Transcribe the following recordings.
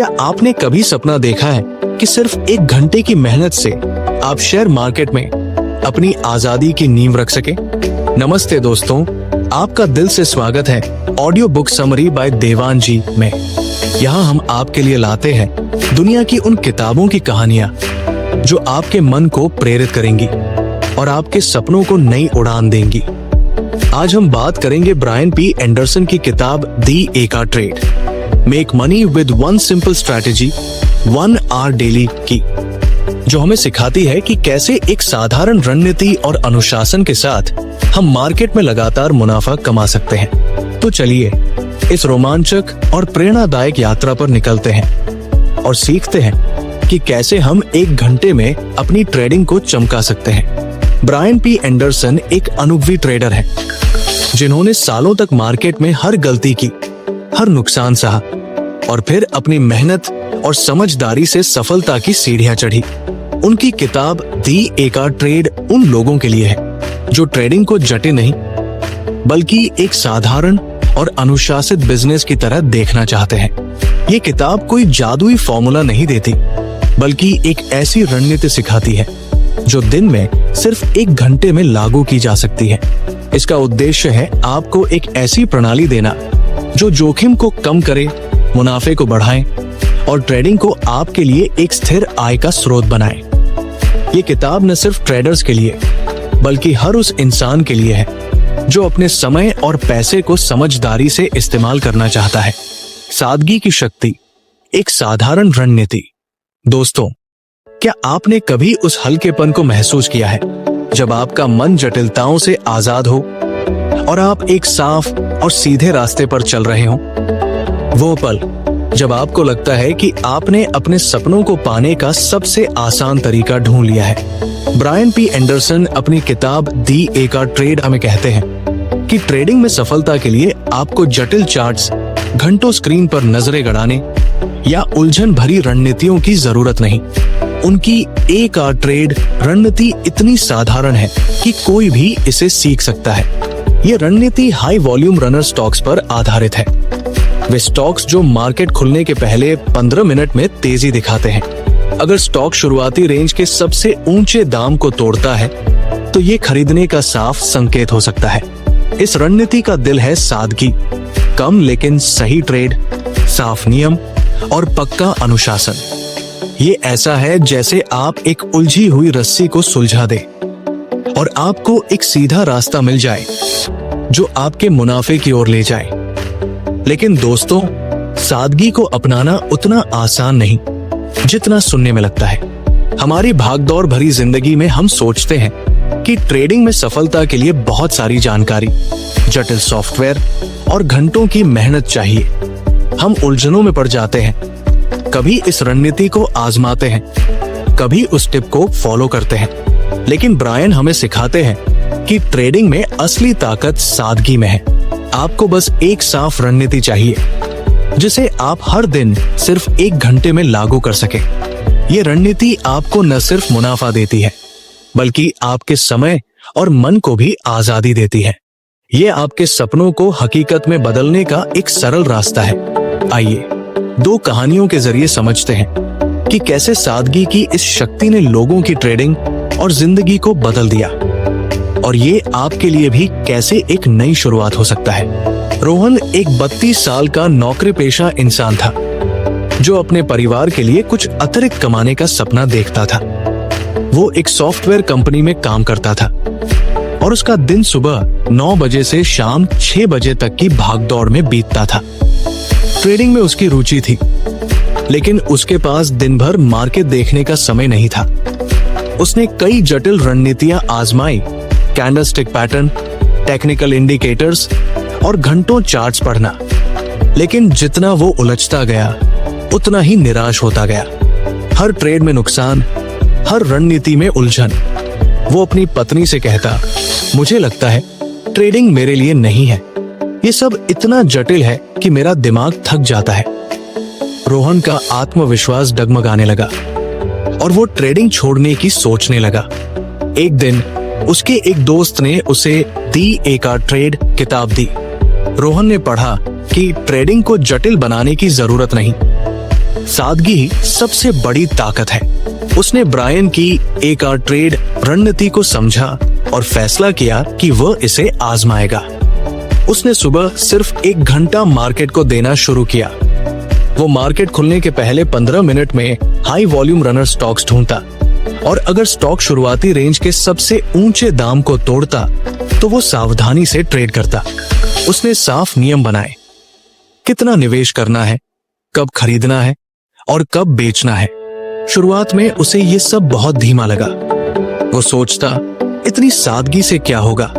क्या आपने कभी सपना देखा है कि सिर्फ 1 घंटे की मेहनत से आप शेयर मार्केट में अपनी आजादी की नींव रख सके? नमस्ते दोस्तों, आपका दिल से स्वागत है audio book summary by Dewan जी में। यहाँ हम आपके लिए लाते हैं दुनिया की उन किताबों की कहानियां जो आपके मन को प्रेरित करेंगी और आपके सपनों को नई उड़ान देंगी। आज हम बात करेंगे ब्रायन पी एंडरसन की किताब दी एका trade, make money with one simple strategy 1 hour daily की, जो हमें सिखाती है कि कैसे एक साधारण रणनीति और अनुशासन के साथ हम मार्केट में लगातार मुनाफा कमा सकते हैं। तो चलिए इस रोमांचक और प्रेरणादायक यात्रा पर निकलते हैं और सीखते हैं कि कैसे हम 1 घंटे में अपनी ट्रेडिंग को चमका सकते हैं। ब्रायन पी एंडरसन एक अनुभवी ट्रेडर हैं, जिन्होंने सालों तक मार्केट में हर गलती की, हर नुकसान सहा और फिर अपनी मेहनत और समझदारी से सफलता की सीढ़ियां चढ़ी। उनकी किताब दी एका ट्रेड उन लोगों के लिए है जो ट्रेडिंग को जटिल नहीं बल्कि एक साधारण और अनुशासित बिजनेस की तरह देखना चाहते हैं। ये किताब कोई जादुई फॉर्मूला नहीं देती, बल्कि एक ऐसी रणनीति सिखाती है जो दिन में सिर्फ 1 घंटे में लागू की जा सकती है। इसका उद्देश्य है आपको एक ऐसी प्रणाली देना जो जोखिम को कम करे, मुनाफे को बढ़ाए और ट्रेडिंग को आपके लिए एक स्थिर आय का स्रोत बनाए। ये किताब न सिर्फ ट्रेडर्स के लिए बल्कि हर उस इंसान के लिए है जो अपने समय और पैसे को समझदारी से इस्तेमाल करना चाहता है। सादगी की शक्ति, एक साधारण रणनीति। दोस्तों, क्या आपने कभी उस हल्केपन को महसूस किया है जब आपका मन जटिलताओं से आजाद हो और आप एक साफ और सीधे रास्ते पर चल रहे हो? वो पल जब आपको लगता है कि आपने अपने सपनों को पाने का सबसे आसान तरीका ढूंढ लिया है। ब्रायन पी एंडरसन अपनी किताब दी एका ट्रेड हमें कहते हैं कि ट्रेडिंग में सफलता के लिए आपको जटिल चार्ट्स, घंटों स्क्रीन पर नजरें गड़ाने या उलझन भरी रणनीतियों की जरूरत नहीं। उनकी एक आवर ट्रेड रणनीति इतनी साधारण है कि कोई भी इसे सीख सकता है। ये रणनीति हाई वॉल्यूम रनर स्टॉक्स पर आधारित है। वे स्टॉक्स जो मार्केट खुलने के पहले 15 मिनट में तेजी दिखाते हैं। अगर स्टॉक शुरुआती रेंज के सबसे ऊंचे दाम को तोड़ता है तो ये खरीदने का साफ संकेत हो सकता है। इस रणनीति का दिल है सादगी, कम लेकिन सही ट्रेड, साफ नियम और पक्का अनुशासन। ये ऐसा है जैसे आप एक उलझी हुई रस्सी को सुलझा दे और आपको एक सीधा रास्ता मिल जाए जो आपके मुनाफे की ओर ले जाए। लेकिन दोस्तों, सादगी को अपनाना उतना आसान नहीं जितना सुनने में लगता है। हमारी भागदौड़ भरी जिंदगी में हम सोचते हैं कि ट्रेडिंग में सफलता के लिए बहुत सारी जानकारी, जटिल सॉफ्टवेयर और घंटों की मेहनत चाहिए। हम उलझनों में पड़ जाते हैं, कभी इस रणनीति को आजमाते हैं, कभी उस टिप को फॉलो करते हैं। लेकिन ब्रायन हमें सिखाते हैं कि ट्रेडिंग में असली ताकत सादगी में है। आपको बस एक साफ रणनीति चाहिए जिसे आप हर दिन सिर्फ 1 घंटे में लागू कर सके। ये रणनीति आपको न सिर्फ मुनाफा देती है बल्कि आपके समय और मन को भी आजादी देती है। ये आपके सपनों को हकीकत में बदलने का एक सरल रास्ता है। आइए 2 कहानियों के जरिए समझते हैं कि कैसे सादगी की इस शक्ति ने लोगों की ट्रेडिंग और जिंदगी को बदल दिया और ये आपके लिए भी कैसे एक नई शुरुआत हो सकता है। रोहन एक 32 साल का नौकरी पेशा इंसान था जो अपने परिवार के लिए कुछ अतिरिक्त कमाने का सपना देखता था। वो एक सॉफ्टवेयर कंपनी में काम करता था और उसका दिन सुबह 9 बजे से शाम 6 बजे तक की भागदौड़ में बीतता था। ट्रेडिंग में उसकी रुचि थी, लेकिन उसके पास दिन भर मार्केट देखने का समय नहीं था। उसने कई जटिल रणनीतियां आजमाई, कैंडलस्टिक पैटर्न, टेक्निकल इंडिकेटर्स और घंटों चार्ट्स पढ़ना, लेकिन जितना वो उलझता गया उतना ही निराश होता गया। हर ट्रेड में नुकसान, हर रणनीति में उलझन। वो अपनी पत्नी से कहता, मुझे लगता है ट्रेडिंग मेरे लिए नहीं है, ये सब इतना जटिल है कि मेरा दिमाग थक जाता है। रोहन का आत्मविश्वास डगमगाने लगा और वो ट्रेडिंग छोड़ने की सोचने लगा। एक दिन उसके एक दोस्त ने उसे दी एका ट्रेड किताब दी। रोहन ने पढ़ा कि ट्रेडिंग को जटिल बनाने की जरूरत नहीं, सादगी ही सबसे बड़ी ताकत है। उसने ब्रायन की एक आर ट्रेड रणनीति को समझा और फैसला किया कि वह इसे आजमाएगा। उसने सुबह सिर्फ 1 घंटा मार्केट को देना शुरू किया। वो मार्केट खुलने के पहले 15 मिनट में हाई वॉल्यूम रनर स्टॉक्स ढूंढता और अगर स्टॉक शुरुआती रेंज के सबसे ऊंचे दाम को तोड़ता तो वो सावधानी से ट्रेड करता। उसने साफ नियम बनाए, कितना निवेश करना है, कब खरीदना है और कब बेचना है। शुरुआत में उसे ये सब बहुत धीमा लगा। वो सोचता, इतनी सादगी से क्या होगा,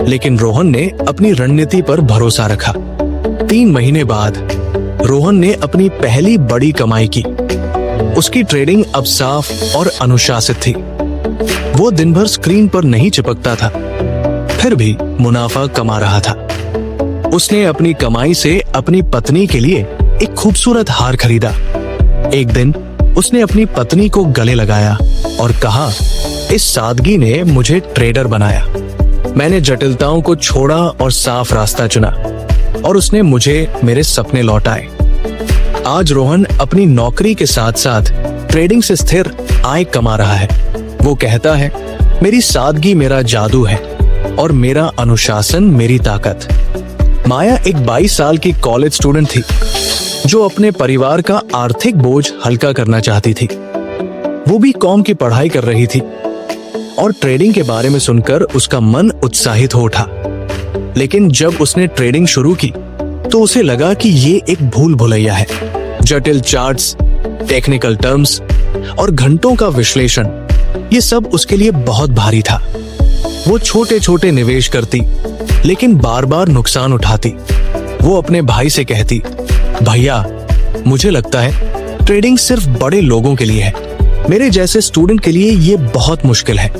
लेकिन रोहन ने अपनी रणनीति पर भरोसा रखा। 3 महीने बाद रोहन ने अपनी पहली बड़ी कमाई की। उसकी ट्रेडिंग अब साफ और अनुशासित थी। वो दिन भर स्क्रीन पर नहीं चिपकता था, फिर भी मुनाफा कमा रहा था। उसने अपनी कमाई से अपनी पत्नी के लिए एक खूबसूरत हार खरीदा। एक दिन उसने अपनी पत्नी को गले लगाया और कहा, इस सादगी ने मुझे ट्रेडर बनाया। मैंने जटिलताओं को छोड़ा और साफ रास्ता चुना और उसने मुझे मेरे सपने लौटाए। आज रोहन अपनी नौकरी के साथ साथ ट्रेडिंग से स्थिर आय कमा रहा है। वो कहता है, मेरी सादगी मेरा जादू है और मेरा अनुशासन मेरी ताकत। माया एक 22 साल की कॉलेज स्टूडेंट थी जो अपने परिवार का आर्थिक बोझ हल्का करना चाहती थी। वो भी कॉम की पढ़ाई कर रही थी और ट्रेडिंग के बारे में सुनकर उसका मन उत्साहित हो उठा। लेकिन जब उसने ट्रेडिंग शुरू की तो उसे लगा कि ये एक भूल भुलैया है। जटिल चार्ट्स, टेक्निकल टर्म्स और घंटों का विश्लेषण, ये सब उसके लिए बहुत भारी था। वो छोटे छोटे निवेश करती लेकिन बार बार नुकसान उठाती। वो अपने भाई से कहती, भैया मुझे लगता है ट्रेडिंग सिर्फ बड़े लोगों के लिए है, मेरे जैसे स्टूडेंट के लिए ये बहुत मुश्किल है।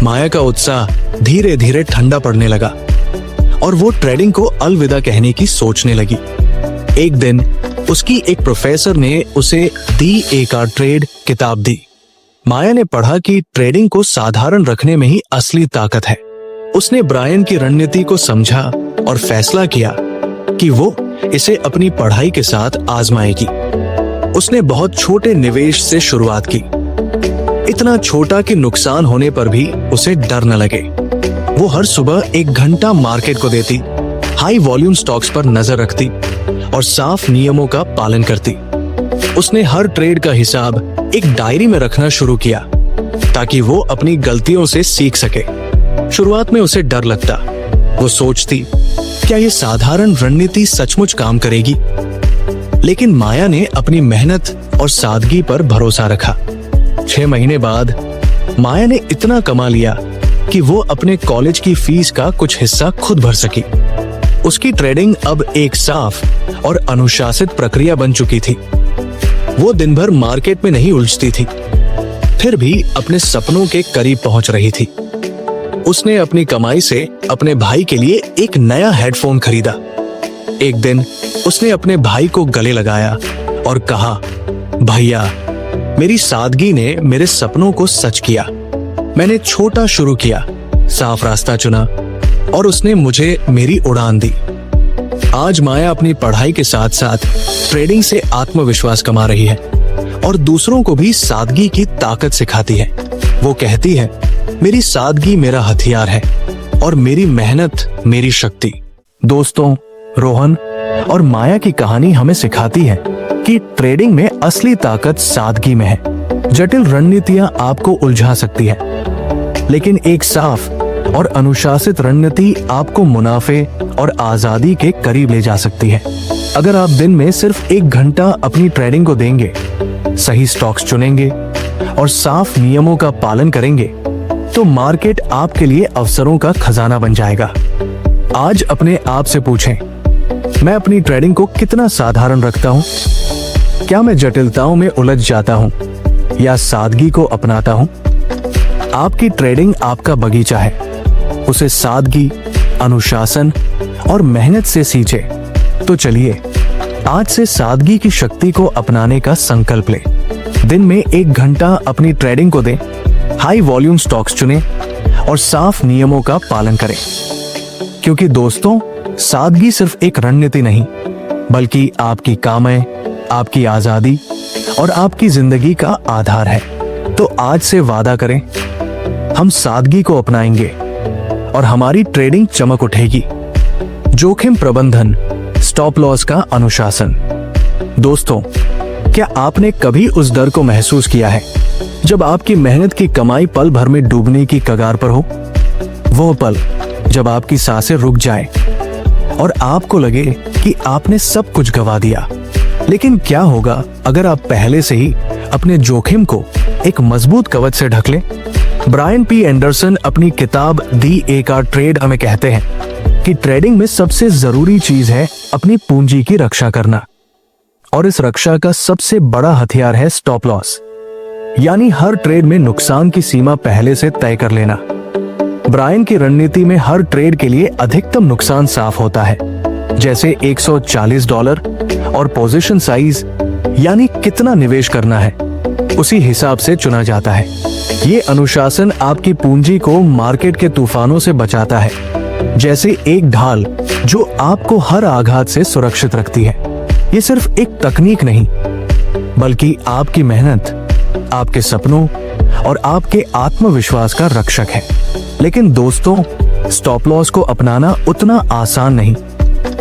माया का उत्साह धीरे धीरे ठंडा पड़ने लगा और वो ट्रेडिंग को अलविदा कहने की सोचने लगी। एक दिन उसकी एक प्रोफेसर ने उसे दी एक आर ट्रेड किताब दी। माया ने पढ़ा कि ट्रेडिंग को साधारण रखने में ही असली ताकत है। उसने ब्रायन की रणनीति को समझा और फैसला किया कि वो इसे अपनी पढ़ाई के साथ आजमाएगी। उसने बहुत छोटे निवेश से शुरुआत की, इतना छोटा कि नुकसान होने पर भी उसे डर न लगे। वो हर सुबह 1 घंटा मार्केट को देती, हाई वॉल्यूम स्टॉक्स पर नजर रखती और साफ नियमों का पालन करती। उसने हर ट्रेड का हिसाब एक डायरी में रखना शुरू किया ताकि वो अपनी गलतियों से सीख सके। शुरुआत में उसे डर लगता। वो सोचती, क्या ये साधारण रणनीति सचमुच काम करेगी? लेकिन माया ने अपनी मेहनत और सादगी पर भरोसा रखा। 6 महीने बाद माया ने इतना कमा लिया कि वो अपने कॉलेज की फीस का कुछ हिस्सा खुद भर सकी। उसकी ट्रेडिंग अब एक साफ और अनुशासित प्रक्रिया बन चुकी थी। वो दिन भर मार्केट में नहीं उलझती थी, फिर भी अपने सपनों के करीब पहुंच रही थी। उसने अपनी कमाई से अपने भाई के लिए एक नया हेडफोन खरीदा। एक दिन उसने अपने भाई को गले लगाया और कहा, भैया मेरी सादगी ने मेरे सपनों को सच किया। मैंने छोटा शुरू किया, साफ रास्ता चुना और उसने मुझे मेरी उड़ान दी। आज माया अपनी पढ़ाई के साथ साथ ट्रेडिंग से आत्मविश्वास कमा रही है और दूसरों को भी सादगी की ताकत सिखाती है। वो कहती है, मेरी सादगी मेरा हथियार है और मेरी मेहनत मेरी शक्ति। दोस्तों, रोहन और माया की कहानी हमें सिखाती है कि ट्रेडिंग में असली ताकत सादगी में है। जटिल रणनीतियां आपको उलझा सकती है, लेकिन एक साफ और अनुशासित रणनीति आपको मुनाफे और आजादी के करीब ले जा सकती है। अगर आप दिन में सिर्फ 1 घंटा अपनी ट्रेडिंग को देंगे, सही स्टॉक्स चुनेंगे और साफ नियमों का पालन करेंगे, तो मार्केट आपके लिए अवसरों का खजाना बन जाएगा। आज अपने आप से पूछें, मैं अपनी ट्रेडिंग को कितना साधारण रखता हूँ? क्या मैं जटिलताओं में उलझ जाता हूँ या सादगी को अपनाता हूँ? आपकी ट्रेडिंग आपका बगीचा है, उसे सादगी, अनुशासन और मेहनत से सींचे। तो चलिए आज से सादगी की शक्ति को अपनाने का संकल्प लें। दिन में 1 घंटा अपनी ट्रेडिंग को दें, हाई वॉल्यूम स्टॉक्स चुनें और साफ नियमों का पालन करें। क्योंकि दोस्तों, सादगी सिर्फ एक रणनीति नहीं, बल्कि आपकी कामय, आपकी आजादी और आपकी जिंदगी का आधार है। तो आज से वादा करें, हम सादगी को अपनाएंगे और हमारी ट्रेडिंग चमक उठेगी। जोखिम प्रबंधन, स्टॉप लॉस का अनुशासन। दोस्तों, क्या आपने कभी उस डर को महसूस किया है जब आपकी मेहनत की कमाई पल भर में डूबने की कगार पर हो? वो पल जब आपकी सांसें रुक जाए और आपको लगे कि आपने सब कुछ गंवा दिया। लेकिन क्या होगा अगर आप पहले से ही अपने जोखिम को एक मजबूत कवच से ढक लें? ब्रायन पी एंडरसन अपनी किताब दी एक आर्ट ट्रेड में कहते हैं कि ट्रेडिंग में सबसे जरूरी चीज है अपनी पूंजी की रक्षा करना, और इस रक्षा का सबसे बड़ा हथियार है स्टॉप लॉस, यानी हर ट्रेड में नुकसान की सीमा पहले से तय कर लेना। ब्रायन की रणनीति में हर ट्रेड के लिए अधिकतम नुकसान साफ होता है, जैसे $140 और पोजीशन साइज यानी कितना निवेश करना है उसी हिसाब से चुना जाता है। ये अनुशासन आपकी पूंजी को मार्केट के तूफानों से बचाता है, जैसे एक ढाल जो आपको हर आघात से सुरक्षित रखती है। ये सिर्फ एक तकनीक नहीं, बल्कि आपकी मेहनत, आपके सपनों और आपके आत्मविश्वास का रक्षक है। लेकिन दोस्तों, स्टॉप लॉस को अपनाना उतना आसान नहीं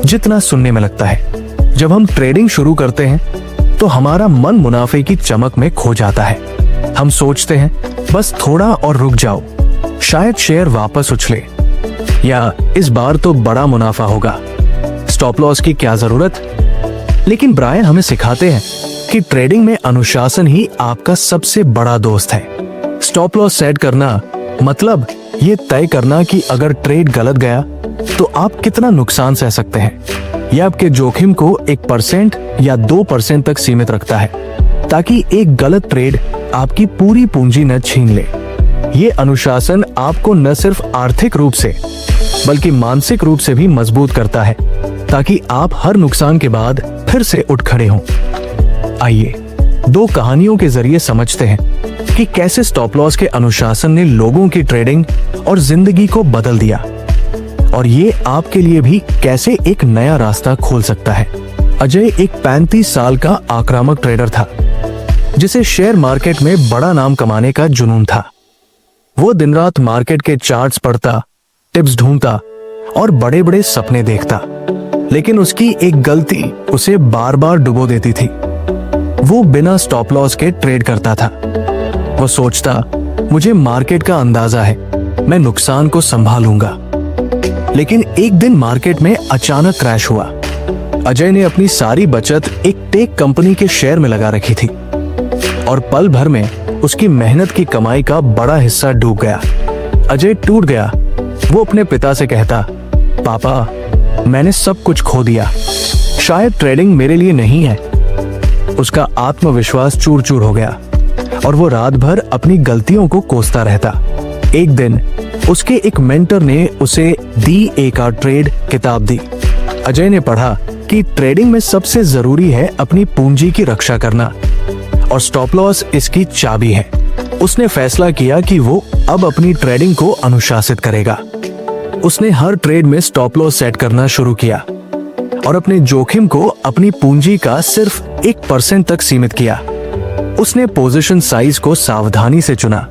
जितना सुनने में लगता है। जब हम ट्रेडिंग शुरू करते हैं तो हमारा मन मुनाफे की चमक में खो जाता है। हम सोचते हैं बस थोड़ा और रुक जाओ, शायद शेयर वापस उछले, या इस बार तो बड़ा मुनाफा होगा, स्टॉप लॉस की क्या जरूरत। लेकिन ब्रायन हमें सिखाते हैं कि ट्रेडिंग में अनुशासन ही आपका सबसे बड़ा दोस्त है। स्टॉप लॉस सेट करना मतलब ये तय करना कि अगर ट्रेड गलत गया तो आप कितना नुकसान सह सकते हैं। यह आपके जोखिम को 1% या 2% तक सीमित रखता है, ताकि एक गलत ट्रेड आपकी पूरी पूंजी न छीन ले। ये अनुशासन आपको न सिर्फ आर्थिक रूप से बल्कि मानसिक रूप से भी मजबूत करता है, ताकि आप हर नुकसान के बाद फिर से उठ खड़े हों। आइए 2 कहानियों के जरिए समझते हैं कि कैसे स्टॉप लॉस के अनुशासन ने लोगों की ट्रेडिंग और जिंदगी को बदल दिया, और ये आपके लिए भी कैसे एक नया रास्ता खोल सकता है। अजय एक 35 साल का आक्रामक ट्रेडर था, जिसे शेयर मार्केट में बड़ा नाम कमाने का जुनून था। वो दिन रात मार्केट के चार्ट्स पढ़ता, टिप्स ढूंढता और बड़े बड़े सपने देखता। लेकिन उसकी एक गलती उसे बार बार डुबो देती थी। वो बिना स्टॉप लॉस के ट्रेड करता था। वो सोचता, मुझे मार्केट का अंदाजा है, मैं नुकसान को संभालूंगा। लेकिन एक दिन मार्केट में अचानक क्रैश हुआ। अजय ने अपनी सारी बचत एक टेक कंपनी के शेयर में लगा रखी थी, और पल भर में उसकी मेहनत की कमाई का बड़ा हिस्सा डूब गया। अजय टूट गया। वो अपने पिता से कहता, पापा, मैंने सब कुछ खो दिया, शायद ट्रेडिंग मेरे लिए नहीं है। उसका आत्मविश्वास चूर चूर हो गया और वो रात भर अपनी गलतियों को कोसता रहता। एक दिन उसके एक मेंटर ने उसे दी एक आर्ट ट्रेड किताब दी। अजय ने पढ़ा कि ट्रेडिंग में सबसे जरूरी है अपनी पूंजी की रक्षा करना, और स्टॉप लॉस इसकी चाबी है। उसने फैसला किया कि वो अब अपनी ट्रेडिंग को अनुशासित करेगा। उसने हर ट्रेड में स्टॉप लॉस सेट करना शुरू किया और अपने जोखिम को अपनी पूंजी का सिर्फ 1% तक सीमित किया। उसने पोजीशन साइज को सावधानी से चुना,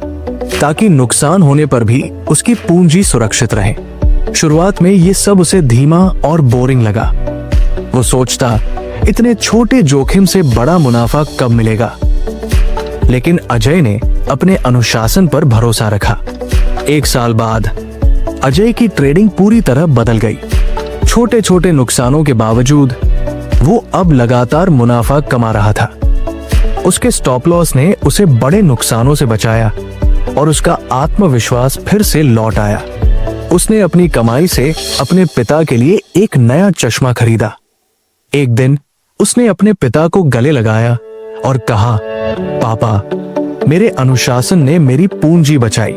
ताकि नुकसान होने पर भी उसकी पूंजी सुरक्षित रहे। शुरुआत में ये सब उसे धीमा और बोरिंग लगा। वो सोचता, इतने छोटे जोखिम से बड़ा मुनाफा कब मिलेगा। लेकिन अजय ने अपने अनुशासन पर भरोसा रखा। 1 साल बाद अजय की ट्रेडिंग पूरी तरह बदल गई। छोटे छोटे नुकसानों के बावजूद वो अब लगातार मुनाफा कमा रहा था। उसके स्टॉप लॉस ने उसे बड़े नुकसानों से बचाया और उसका आत्मविश्वास फिर से लौट आया। उसने अपनी कमाई से अपने पिता के लिए एक नया चश्मा खरीदा। एक दिन उसने अपने पिता को गले लगाया और कहा, पापा, मेरे अनुशासन ने मेरी पूंजी बचाई।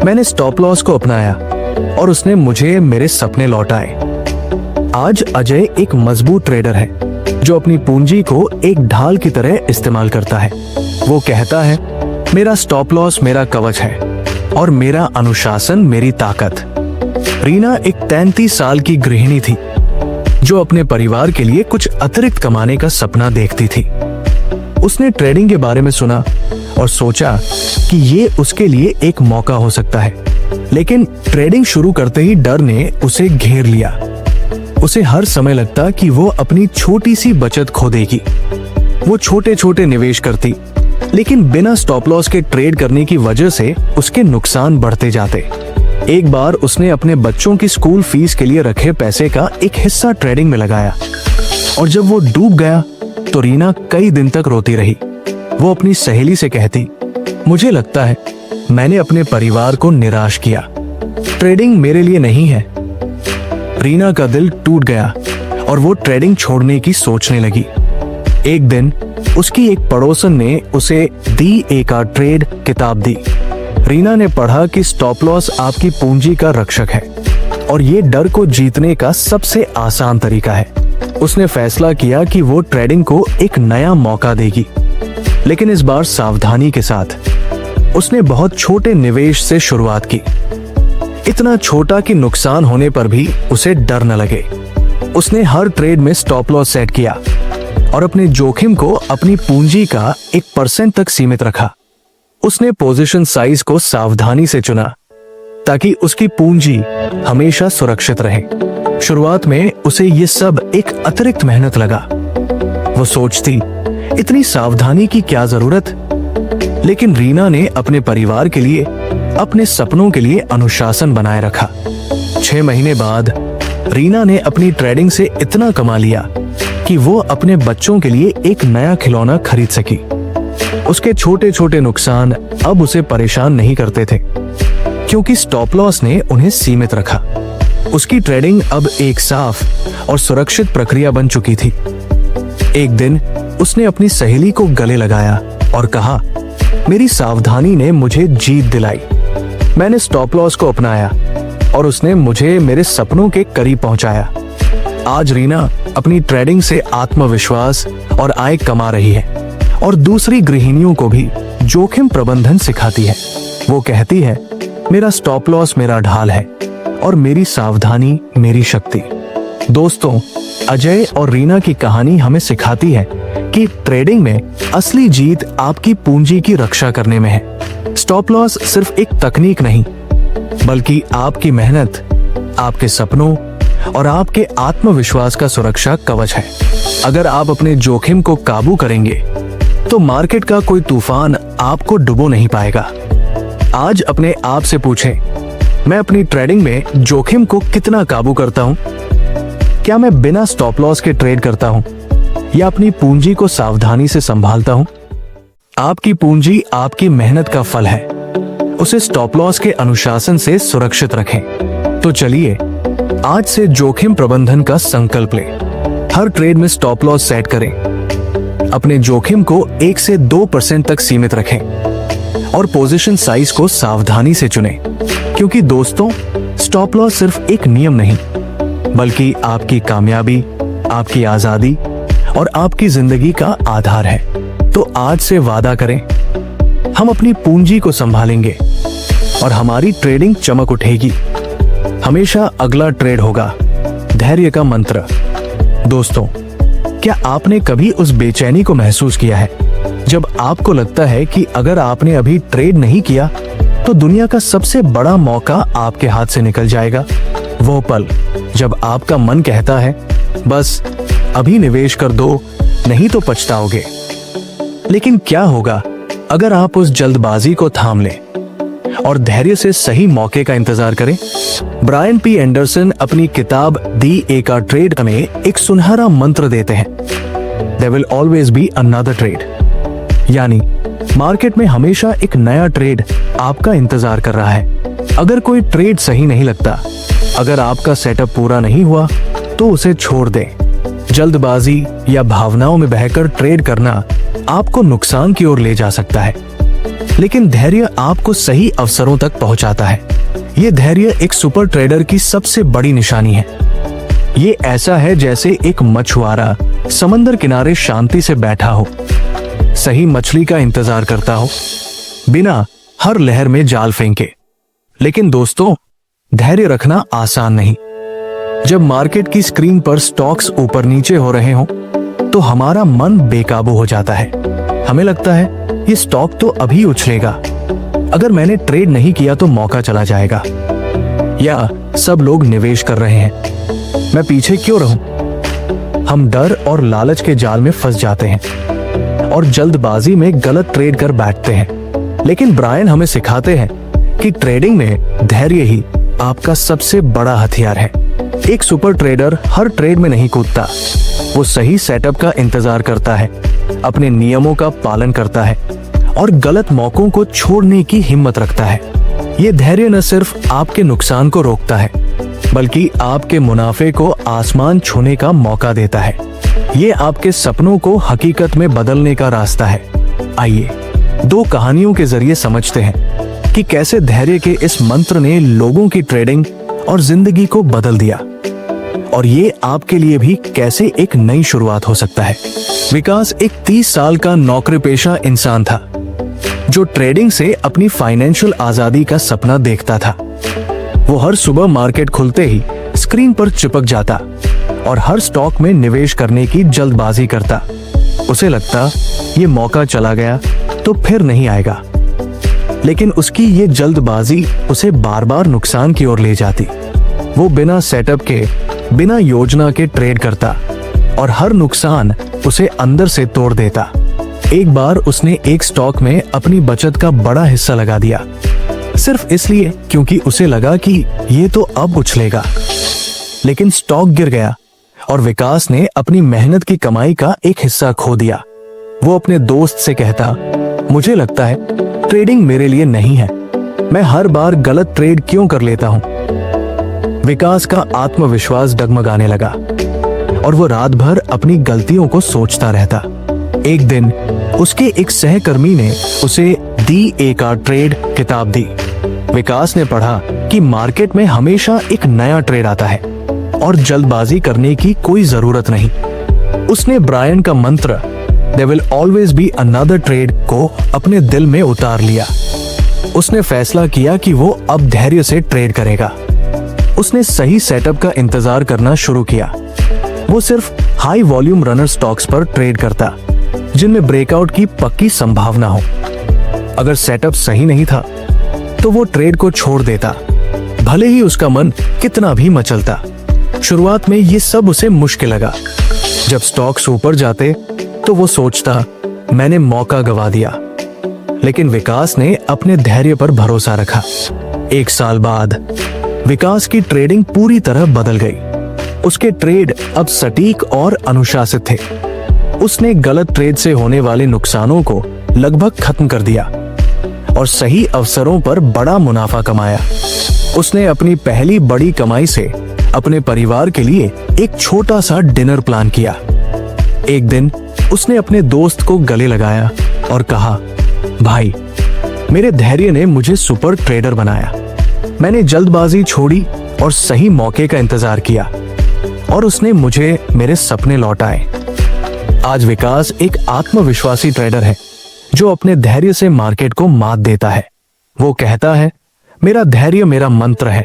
मैंने स्टॉप लॉस को अपनाया और उसने मुझे मेरे सपने लौटाए। आज अजय एक मजबूत ट्रेडर है, जो अपनी पूंजी को एक ढाल की तरह इस्तेमाल करता है। वो कहता है, मेरा स्टॉप लॉस मेरा कवच है और मेरा अनुशासन मेरी ताकत। रीना एक 33 साल की गृहिणी थी। जो अपने परिवार के लिए कुछ अतिरिक्त कमाने का सपना देखती थी। उसने ट्रेडिंग के बारे में सुना और सोचा कि ये उसके लिए एक मौका हो सकता है, लेकिन ट्रेडिंग शुरू करते ही डर ने उसे घेर लिया। उसे हर समय लगता कि वो अपनी छोटी सी बचत खो देगी। वो छोटे छोटे निवेश करती, लेकिन बिना स्टॉप लॉस के ट्रेड करने की वजह से उसके नुकसान बढ़ते जाते। एक बार उसने अपने बच्चों की स्कूल फीस के लिए रखे पैसे का एक हिस्सा ट्रेडिंग में लगाया, और जब वो डूब गया तो रीना कई दिन तक रोती रही। वो अपनी सहेली से कहती, मुझे लगता है मैंने अपने परिवार को निराश किया, ट्रेडिंग मेरे लिए नहीं है। रीना का दिल टूट गया और वो ट्रेडिंग छोड़ने की सोचने लगी। एक दिन उसकी एक पड़ोसन ने उसे दी ए का ट्रेड किताब दी। रीना ने पढ़ा कि स्टॉप लॉस आपकी पूंजी का रक्षक है और ये डर को जीतने का सबसे आसान तरीका है। उसने फैसला किया कि वो ट्रेडिंग को एक नया मौका देगी, लेकिन इस बार सावधानी के साथ। उसने बहुत छोटे निवेश से शुरुआत की, इतना छोटा कि नुकसान होने पर भी उसे डर न लगे। उसने हर ट्रेड में स्टॉप लॉस सेट किया और अपने जोखिम को अपनी पूंजी का 1% तक सीमित रखा। उसने पोजीशन साइज को सावधानी से चुना ताकि उसकी पूंजी हमेशा सुरक्षित रहे। शुरुआत में उसे ये सब एक अतिरिक्त मेहनत लगा। वो सोचती, इतनी सावधानी की क्या जरूरत? लेकिन रीना ने अपने परिवार के लिए, अपने सपनों के लिए अनुशासन बनाए रखा। 6 महीने बाद रीना ने अपनी ट्रेडिंग से इतना कमा लिया कि वो अपने बच्चों के लिए एक नया खिलौना खरीद सकी। उसके छोटे छोटे नुकसान अब उसे परेशान नहीं करते थे, क्योंकि स्टॉप लॉस ने उन्हें सीमित रखा। उसकी ट्रेडिंग अब एक साफ और सुरक्षित प्रक्रिया बन चुकी थी। एक दिन उसने अपनी सहेली को गले लगाया और कहा, मेरी सावधानी ने मुझे जीत दिलाई। मैंने स्टॉप लॉस को अपनाया और उसने मुझे मेरे सपनों के करीब पहुंचाया। आज रीना अपनी ट्रेडिंग से आत्मविश्वास और आय कमा रही है और दूसरी गृहिणियों को भी जोखिम प्रबंधन सिखाती है। वो कहती है, मेरा स्टॉप लॉस मेरा ढाल है और मेरी सावधानी मेरी शक्ति। दोस्तों, अजय और रीना की कहानी हमें सिखाती है कि ट्रेडिंग में असली जीत आपकी पूंजी की रक्षा करने में है। स्टॉप लॉस सिर्फ एक तकनीक नहीं, बल्कि आपकी मेहनत, आपके सपनों और आपके आत्मविश्वास का सुरक्षा कवच है। अगर आप अपने जोखिम को काबू करेंगे तो मार्केट का कोई तूफान आपको डुबो नहीं पाएगा। आज अपने आप से पूछें, मैं अपनी ट्रेडिंग में जोखिम को कितना काबू करता हूं? क्या मैं बिना स्टॉप लॉस के ट्रेड करता हूं या अपनी पूंजी को सावधानी से संभालता हूं? आपकी पूंजी आपकी मेहनत का फल है। उसे स्टॉप लॉस के अनुशासन से सुरक्षित रखें। तो चलिए आज से जोखिम प्रबंधन का संकल्प लें। हर ट्रेड में स्टॉप लॉस सेट करें। अपने जोखिम को 1 से 2% तक सीमित रखें और पोजीशन साइज को सावधानी से चुनें, क्योंकि दोस्तों, स्टॉप लॉस सिर्फ एक नियम नहीं, बल्कि आपकी कामयाबी, आपकी आजादी और आपकी जिंदगी का आधार है। तो आज से वादा करें, हम अपनी पूंजी को संभालेंगे और हमारी ट्रेडिंग चमक उठेगी। हमेशा अगला ट्रेड होगा धैर्य का मंत्र। दोस्तों, क्या आपने कभी उस बेचैनी को महसूस किया है जब आपको लगता है कि अगर आपने अभी ट्रेड नहीं किया तो दुनिया का सबसे बड़ा मौका आपके हाथ से निकल जाएगा? वो पल जब आपका मन कहता है, बस अभी निवेश कर दो, नहीं तो पछताओगे। लेकिन क्या होगा अगर आप उस जल्दबाजी को थाम लें और धैर्य से सही मौके का इंतजार करें? ब्रायन पी एंडरसन अपनी किताब दी ए का ट्रेड में एक सुनहरा मंत्र देते हैं, There will always be another trade। यानी मार्केट में हमेशा एक नया ट्रेड आपका इंतजार कर रहा है। अगर कोई ट्रेड सही नहीं लगता, अगर आपका सेटअप पूरा नहीं हुआ, तो उसे छोड़ दें। जल्दबाजी या भावनाओं में बहकर ट्रेड करना आपको नुकसान की ओर ले जा सकता है, लेकिन धैर्य आपको सही अवसरों तक पहुंचाता है। ये धैर्य एक सुपर ट्रेडर की सबसे बड़ी निशानी है। ये ऐसा है जैसे एक मछुआरा समंदर किनारे शांति से बैठा हो, सही मछली का इंतजार करता हो, बिना हर लहर में जाल फेंके। लेकिन दोस्तों, धैर्य रखना आसान नहीं। जब मार्केट की स्क्रीन पर स्टॉक्स ऊपर नीचे हो रहे हों तो हमारा मन बेकाबू हो जाता है। हमें लगता है ये स्टॉक तो अभी उछलेगा, अगर मैंने ट्रेड नहीं किया तो मौका चला जाएगा, या सब लोग निवेश कर रहे हैं, मैं पीछे क्यों रहूं। हम डर और लालच के जाल में फंस जाते हैं और जल्दबाजी में गलत ट्रेड कर बैठते हैं। लेकिन ब्रायन हमें सिखाते हैं कि ट्रेडिंग में धैर्य ही आपका सबसे बड़ा हथियार है। एक सुपर ट्रेडर हर ट्रेड में नहीं कूदता, वो सही सेटअप का इंतजार करता है, अपने नियमों का पालन करता है और गलत मौकों को छोड़ने की हिम्मत रखता है। ये धैर्य न सिर्फ आपके नुकसान को रोकता है बल्कि आपके मुनाफे को आसमान छूने का मौका देता है। ये आपके सपनों को हकीकत में बदलने का रास्ता है। आइए 2 कहानियों के जरिए समझते हैं कि कैसे धैर्य के इस मंत्र ने लोगों की ट्रेडिंग और जिंदगी को बदल दिया, और ये आपके लिए भी कैसे एक नई शुरुआत हो सकता है। विकास एक 30 साल का नौकरी पेशा इंसान था जो ट्रेडिंग से अपनी फाइनेंशियल आजादी का सपना देखता था। वो हर सुबह मार्केट खुलते ही स्क्रीन पर चिपक जाता और हर स्टॉक में निवेश करने की जल्दबाजी करता। उसे लगता ये मौका चला गया तो फिर नहीं आएगा, लेकिन उसकी ये जल्दबाजी उसे बार बार नुकसान की ओर ले जाती। वो बिना सेटअप के, बिना योजना के ट्रेड करता और हर नुकसान उसे अंदर से तोड़ देता। एक बार उसने एक स्टॉक में अपनी बचत का बड़ा हिस्सा लगा दिया, सिर्फ इसलिए क्योंकि उसे लगा कि ये तो अब उछलेगा। लेकिन स्टॉक गिर गया और विकास ने अपनी मेहनत की कमाई का एक हिस्सा खो दिया। वो अपने दोस्त से कहता, मुझे लगता है ट्रेडिंग मेरे लिए नहीं है, मैं हर बार गलत ट्रेड क्यों कर लेता हूं। विकास का आत्मविश्वास डगमगाने लगा और वो रात भर अपनी गलतियों को सोचता रहता। एक दिन उसके एक सहकर्मी ने उसे दी एक ट्रेड किताब दी। विकास ने पढ़ा कि मार्केट में हमेशा एक नया ट्रेड आता है और जल्दबाजी करने की कोई जरूरत नहीं। उसने ब्रायन का मंत्र "There will always be another trade" को अपने दिल में उतार लिया। उसने फैसला किया कि वो अब धैर्य से ट्रेड करेगा। उसने सही सेटअप का इंतजार करना शुरू किया। वो सिर्फ हाई वॉल्यूम रनर स्टॉक्स पर ट्रेड करता जिनमें ब्रेकआउट की पक्की संभावना हो। अगर सेटअप सही नहीं था तो वो ट्रेड को छोड़ देता, भले ही उसका मन कितना भी मचलता। शुरुआत में ये सब उसे मुश्किल लगा। जब स्टॉक्स ऊपर जाते तो वो सोचता, मैंने मौका गवा दिया। लेकिन विकास ने अपने धैर्य पर भरोसा रखा। 1 साल बाद विकास की ट्रेडिंग पूरी तरह बदल गई। उसके ट्रेड अब सटीक और अनुशासित थे। उसने गलत ट्रेड से होने वाले नुकसानों को लगभग खत्म कर दिया और सही अवसरों पर बड़ा मुनाफा कमाया। उसने अपनी पहली बड़ी कमाई से अपने परिवार के लिए एक छोटा सा डिनर प्लान किया। एक दिन उसने अपने दोस्त को गले लगाया और कहा, भाई, मेरे धैर्य ने मुझे सुपर ट्रेडर बनाया। मैंने जल्दबाजी छोड़ी और सही मौके का इंतजार किया और उसने मुझे मेरे सपने लौटाए। आज विकास एक आत्मविश्वासी ट्रेडर है जो अपने धैर्य से मार्केट को मात देता है। वो कहता है, मेरा धैर्य मेरा मंत्र है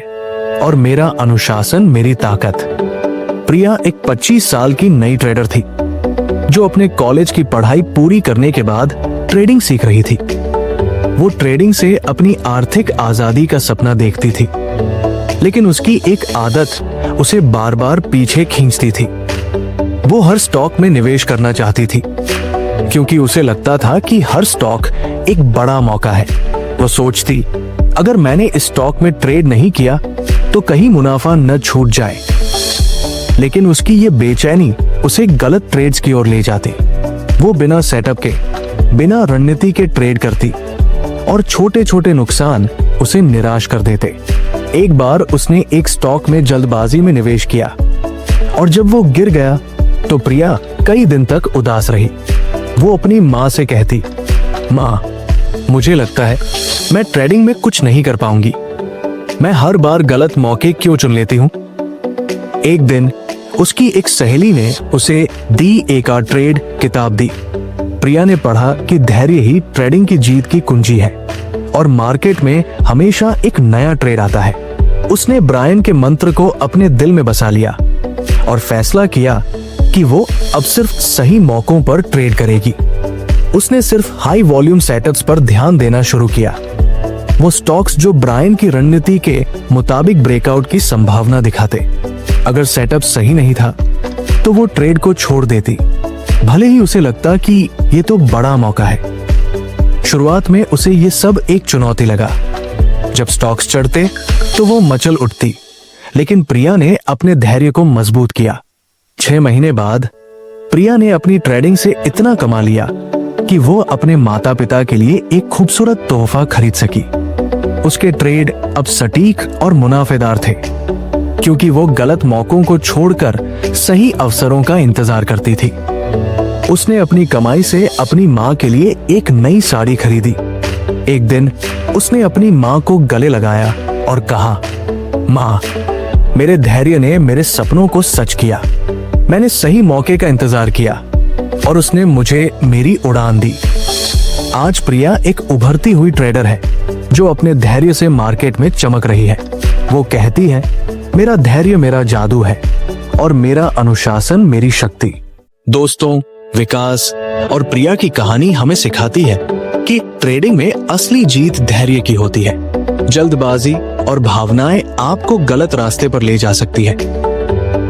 और मेरा अनुशासन मेरी ताकत। प्रिया एक 25 साल की नई ट्रेडर थी जो अपने कॉलेज की पढ़ाई पूरी करने के बाद ट्रेडिंग सीख रही थी। वो ट्रेडिंग से अपनी आर्थिक आजादी का सपना देखती थी, लेकिन उसकी एक आदत उसे बार बार पीछे खींचती थी। वो हर स्टॉक में निवेश करना चाहती थी क्योंकि उसे लगता था कि हर स्टॉक एक बड़ा मौका है। वो सोचती, अगर मैंने इस स्टॉक में ट्रेड नहीं किया तो कहीं मुनाफा न छूट जाए। लेकिन उसकी ये बेचैनी उसे गलत ट्रेड्स की ओर ले जाती। वो बिना सेटअप के, बिना रणनीति के ट्रेड करती और छोटे छोटे नुकसान उसे निराश कर देते। एक बार उसने एक स्टॉक में जल्दबाजी में निवेश किया और जब वो गिर गया तो प्रिया कई दिन तक उदास रही। वो अपनी माँ से कहती, माँ, मुझे लगता है मैं ट्रेडिंग में कुछ नहीं कर पाऊंगी। मैं हर बार गलत मौके क्यों चुन लेती हूँ। एक दिन उसकी एक सहेली ने उसे दी एक ट्रेड किताब दी। प्रिया ने पढ़ा कि धैर्य ही ट्रेडिंग की जीत की कुंजी है और मार्केट में हमेशा एक नया ट्रेड आता है उसने ब्रायन के मंत्र को अपने दिल में बसा लिया और फैसला किया कि वो अब सिर्फ सही मौकों पर ट्रेड करेगी। उसने सिर्फ हाई वॉल्यूम सेटअप्स पर ध्यान देना शुरू किया। वो स्टॉक्स जो ब्रायन की रणनीति के मुताबिक ब्रेकआउट की संभावना दिखाते। अगर सेटअप सही नहीं था तो वो ट्रेड को छोड़ देती, भले ही उसे लगता कि ये तो बड़ा मौका है। शुरुआत में उसे ये सब एक चुनौती लगा। जब स्टॉक्स चढ़ते तो वो मचल उठती, लेकिन प्रिया ने अपने धैर्य को मजबूत किया। 6 महीने बाद प्रिया ने अपनी ट्रेडिंग से इतना कमा लिया कि वो अपने माता पिता के लिए एक खूबसूरत तोहफा खरीद सकी। उसके ट्रेड अब सटीक और मुनाफेदार थे, क्योंकि वो गलत मौकों को छोड़कर सही अवसरों का इंतजार करती थी। उसने अपनी कमाई से अपनी माँ के लिए एक नई साड़ी खरीदी। एक दिन उसने अपनी माँ को गले लगाया और कहा, माँ, मेरे धैर्य ने मेरे सपनों को सच किया। मैंने सही मौके का इंतजार किया और उसने मुझे मेरी उड़ान दी। आज प्रिया एक उभरती हुई ट्रेडर है जो अपने धैर्य से मार्केट में चमक रही है। वो कहती है, मेरा धैर्य मेरा जादू है और मेरा अनुशासन मेरी शक्ति। दोस्तों, विकास और प्रिया की कहानी हमें सिखाती है कि ट्रेडिंग में असली जीत धैर्य की होती है। जल्दबाजी और भावनाएं आपको गलत रास्ते पर ले जा सकती है,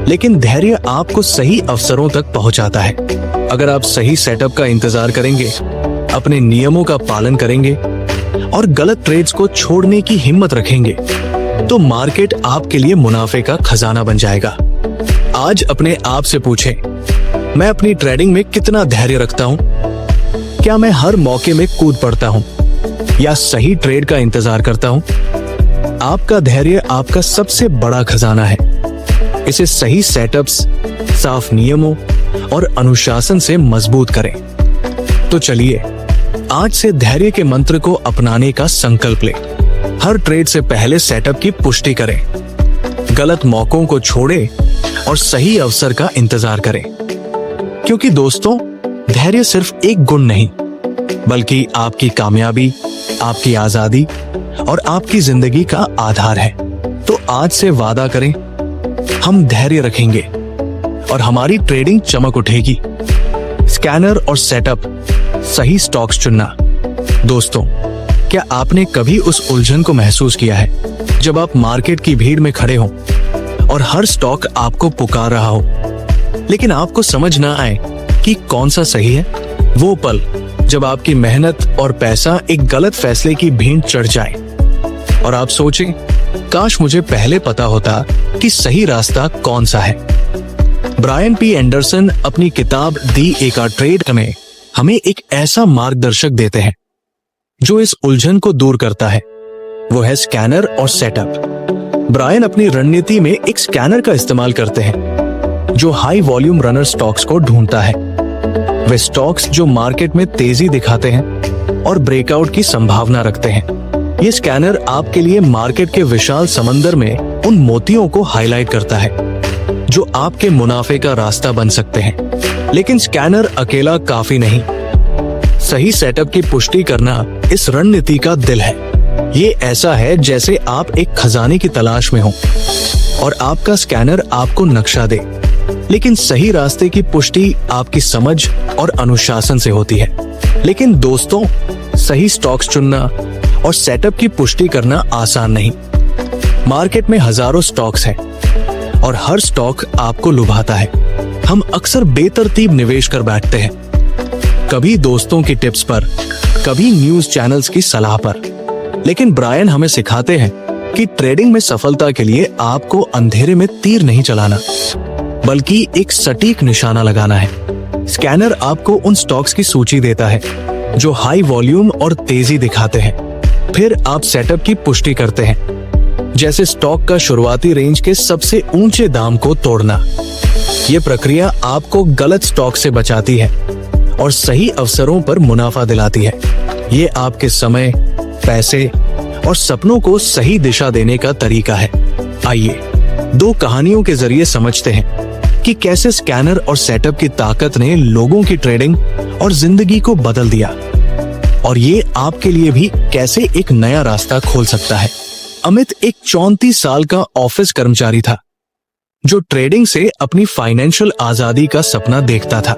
लेकिन धैर्य आपको सही अवसरों तक पहुंचाता है। अगर आप सही सेटअप का इंतजार करेंगे, अपने नियमों का पालन करेंगे और गलत ट्रेड्स को छोड़ने की हिम्मत रखेंगे, तो मार्केट आपके लिए मुनाफे का खजाना बन जाएगा। आज अपने आप से पूछें, मैं अपनी ट्रेडिंग में कितना धैर्य रखता हूं? क्या मैं हर मौके में कूद पड़ता हूं या सही ट्रेड का इंतजार करता हूं? आपका धैर्य आपका सबसे बड़ा खजाना है। इसे सही सेटअप्स, साफ नियमों और अनुशासन से मजबूत करें। तो चलिए आज से धैर्य के मंत्र को अपनाने का संकल्प लें। हर ट्रेड से पहले सेटअप की पुष्टि करें, गलत मौकों को छोड़ें और सही अवसर का इंतजार करें। क्योंकि दोस्तों, धैर्य सिर्फ एक गुण नहीं, बल्कि आपकी कामयाबी, आपकी आजादी और आपकी जिंदगी का आधार है। तो आज से वादा करें, हम धैर्य रखेंगे और हमारी ट्रेडिंग चमक उठेगी। स्कैनर और सेटअप, सही स्टॉक्स चुनना। दोस्तों, क्या आपने कभी उस उलझन को महसूस किया है जब आप मार्केट की भीड़ में खड़े हों और हर स्टॉक आपको पुकार रहा हो, लेकिन आपको समझ ना आए कि कौन सा सही है? वो पल जब आपकी मेहनत और पैसा एक गलत फैसले की भीड़ चढ़ जाए और आप सोचें, काश मुझे पहले पता होता कि सही रास्ता कौन सा है। ब्रायन पी एंडरसन अपनी किताब दी एक ट्रेड में हमें एक ऐसा मार्गदर्शक देते हैं जो इस उलझन को दूर करता है। वो है स्कैनर और सेटअप। ब्रायन अपनी रणनीति में एक स्कैनर का इस्तेमाल करते हैं जो हाई वॉल्यूम रनर स्टॉक्स को ढूंढता है। वे स्टॉक्स जो मार्केट में तेजी दिखाते हैं और ब्रेकआउट की संभावना रखते हैं। ये स्कैनर आपके लिए मार्केट के विशाल समंदर में उन मोतियों को हाईलाइट करता है जो आपके मुनाफे का रास्ता बन सकते हैं। लेकिन स्कैनर अकेला काफी नहीं, सही सेटअप की पुष्टि करना इस रणनीति का दिल है। ये ऐसा है जैसे आप एक खजाने की तलाश में हो और आपका स्कैनर आपको नक्शा दे, लेकिन सही रास्ते की पुष्टि आपकी समझ और अनुशासन से होती है। लेकिन दोस्तों, सही स्टॉक्स चुनना और सेटअप की पुष्टि करना आसान नहीं। मार्केट में हजारों स्टॉक्स हैं और हर स्टॉक आपको लुभाता है। हम अक्सर बेतरतीब निवेश कर बैठते हैं, कभी दोस्तों की टिप्स पर, कभी न्यूज चैनल्स की सलाह पर। लेकिन ब्रायन हमें सिखाते हैं कि ट्रेडिंग में सफलता के लिए आपको अंधेरे में तीर नहीं चलाना, बल्कि एक सटीक निशाना लगाना है। स्कैनर आपको उन स्टॉक्स की सूची देता है जो हाई वॉल्यूम और तेजी दिखाते हैं। फिर आप सेटअप की पुष्टि करते हैं, जैसे स्टॉक का शुरुआती रेंज के सबसे ऊंचे दाम को तोड़ना। यह प्रक्रिया आपको गलत स्टॉक से बचाती है और सही अवसरों पर मुनाफा दिलाती है। ये आपके समय, पैसे और सपनों को सही दिशा देने का तरीका है। आइए दो कहानियों के जरिए समझते हैं कि कैसे स्कैनर और सेटअप की ताकत ने लोगों की ट्रेडिंग और जिंदगी को बदल दिया, और ये आपके लिए भी कैसे एक नया रास्ता खोल सकता है। अमित एक 34 साल का ऑफिस कर्मचारी था जो ट्रेडिंग से अपनी फाइनेंशियल आजादी का सपना देखता था।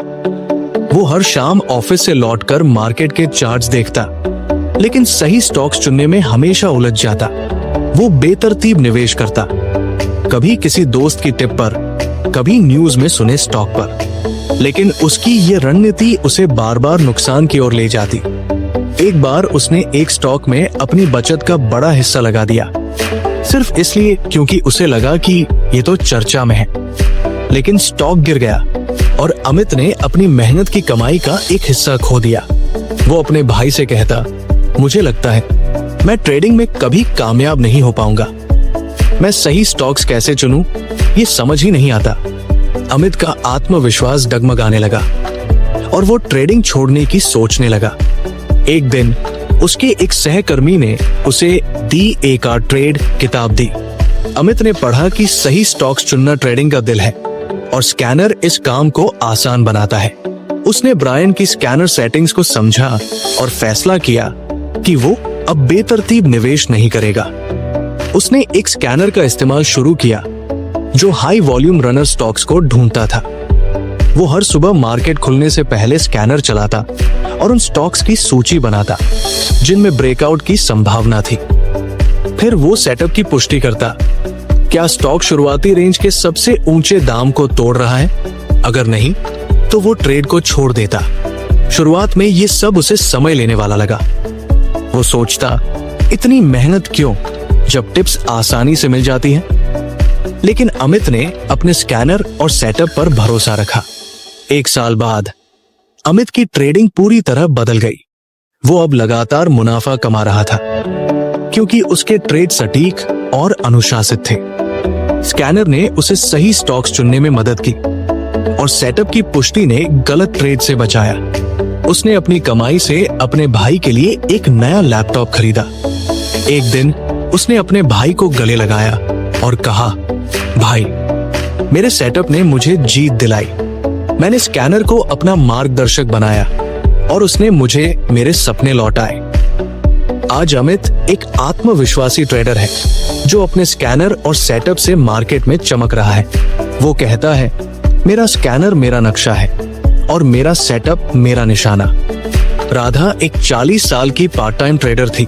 वो हर शाम ऑफिस से लौटकर मार्केट के चार्ट्स देखता, लेकिन सही स्टॉक्स चुनने में हमेशा उलझ जाता। वो बेतरतीब निवेश करता, कभी किसी दोस्त की टिप पर, कभी न्यूज में सुने स्टॉक पर, लेकिन उसकी ये रणनीति उसे बार बार नुकसान की ओर ले जाती। एक बार उसने एक स्टॉक में अपनी बचत का बड़ा हिस्सा लगा दिया, सिर्फ इसलिए क्योंकि उसे लगा कि ये तो चर्चा में है। लेकिन स्टॉक गिर गया और अमित ने अपनी मेहनत की कमाई का एक हिस्सा खो दिया। वो अपने भाई से कहता, मुझे लगता है मैं ट्रेडिंग में कभी कामयाब नहीं हो पाऊंगा। मैं सही स्टॉक्स कैसे चुनूं, ये समझ ही नहीं आता। अमित का आत्मविश्वास डगमगाने लगा और वो ट्रेडिंग छोड़ने की सोचने लगा। एक दिन उसके एक सहकर्मी ने उसे दी एक ट्रेड किताब दी। अमित ने पढ़ा कि सही स्टॉक्स चुनना ट्रेडिंग का दिल है और स्कैनर इस काम को आसान बनाता है। उसने ब्रायन की स्कैनर सेटिंग्स को समझा और फैसला किया कि वो अब बेतरतीब निवेश नहीं करेगा। उसने एक स्कैनर का इस्तेमाल शुरू किया जो हाई वॉल्यूम रनर स्टॉक्स को ढूंढता था। वो हर सुबह मार्केट खुलने से पहले स्कैनर चलाता और उन स्टॉक्स की सूची बनाता जिनमें ब्रेकआउट की संभावना थी। फिर वो सेटअप की पुष्टि करता, क्या स्टॉक शुरुआती रेंज के सबसे ऊंचे दाम को तोड़ रहा है? अगर नहीं तो वो ट्रेड को छोड़ देता। शुरुआत में ये सब उसे समय लेने वाला लगा। वो सोचता, इतनी मेहनत क्यों जब टिप्स आसानी से मिल जाती हैं? लेकिन अमित ने अपने स्कैनर और सेटअप पर भरोसा रखा। एक साल बाद अमित की ट्रेडिंग पूरी तरह बदल गई। वो अब लगातार मुनाफा कमा रहा था क्योंकि उसके ट्रेड सटीक और अनुशासित थे। स्कैनर ने उसे सही स्टॉक्स चुनने में मदद की और सेटअप की पुष्टि ने गलत ट्रेड से बचाया। उसने अपनी कमाई से अपने भाई के लिए एक नया लैपटॉप खरीदा। एक दिन उसने अपने भाई को गले लगाया और कहा, भाई, मेरे सेटअप ने मुझे जीत दिलाई। मैंने स्कैनर को अपना मार्गदर्शक बनाया और उसने मुझे मेरे सपने लौटाए। आज अमित एक आत्मविश्वासी ट्रेडर है जो अपने स्कैनर और सेटअप से मार्केट में चमक रहा है। वो कहता है, मेरा स्कैनर मेरा नक्शा है और मेरा सेटअप मेरा निशाना। राधा एक 40 साल की पार्ट टाइम ट्रेडर थी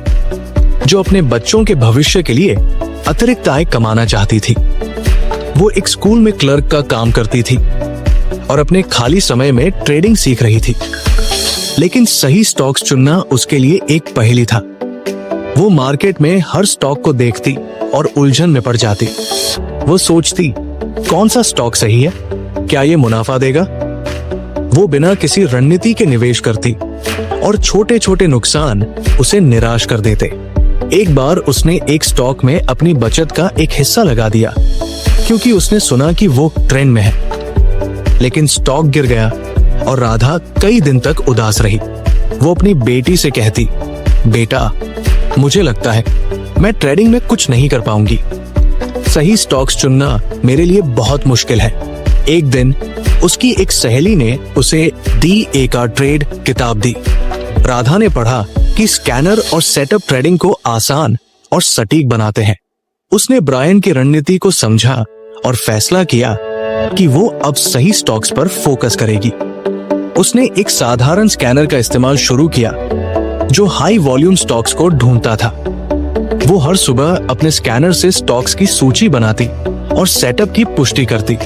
जो अपने बच्चों के भविष्य के लिए अतिरिक्त आय कमाना चाहती थी। वो एक स्कूल में क्लर्क का काम करती थी और अपने खाली समय में ट्रेडिंग सीख रही थी। लेकिन सही स्टॉक्स चुनना उसके लिए एक पहेली था। वो मार्केट में हर स्टॉक को देखती और उलझन में पड़ जाती। वो सोचती, कौन सा स्टॉक सही है, क्या ये मुनाफा देगा? वो बिना किसी रणनीति के निवेश करती और छोटे छोटे नुकसान उसे निराश कर देते। एक बार उसने एक स्टॉक में अपनी बचत का एक हिस्सा लगा दिया क्योंकि उसने सुना कि वो ट्रेंड में है। लेकिन स्टॉक गिर गया और राधा कई दिन तक उदास रही। वो अपनी बेटी से कहती, बेटा, मुझे लगता है मैं ट्रेडिंग में कुछ नहीं कर पाऊंगी। सही स्टॉक्स चुनना मेरे लिए बहुत मुश्किल है। एक दिन उसकी एक सहेली ने उसे दी एक ट्रेड किताब दी। राधा ने पढ़ा कि स्कैनर और सेटअप ट्रेडिंग को आसान और सटीक बनाते हैं। उसने ब्रायन की रणनीति को समझा और फैसला किया कि वो अब सही स्टॉक्स पर फोकस करेगी। उसने एक साधारण स्कैनर का इस्तेमाल शुरू किया जो हाई वॉल्यूम स्टॉक्स को ढूंढता था। वो हर सुबह अपने स्कैनर से स्टॉक्स की सूची बनाती और सेटअप की पुष्टि करती।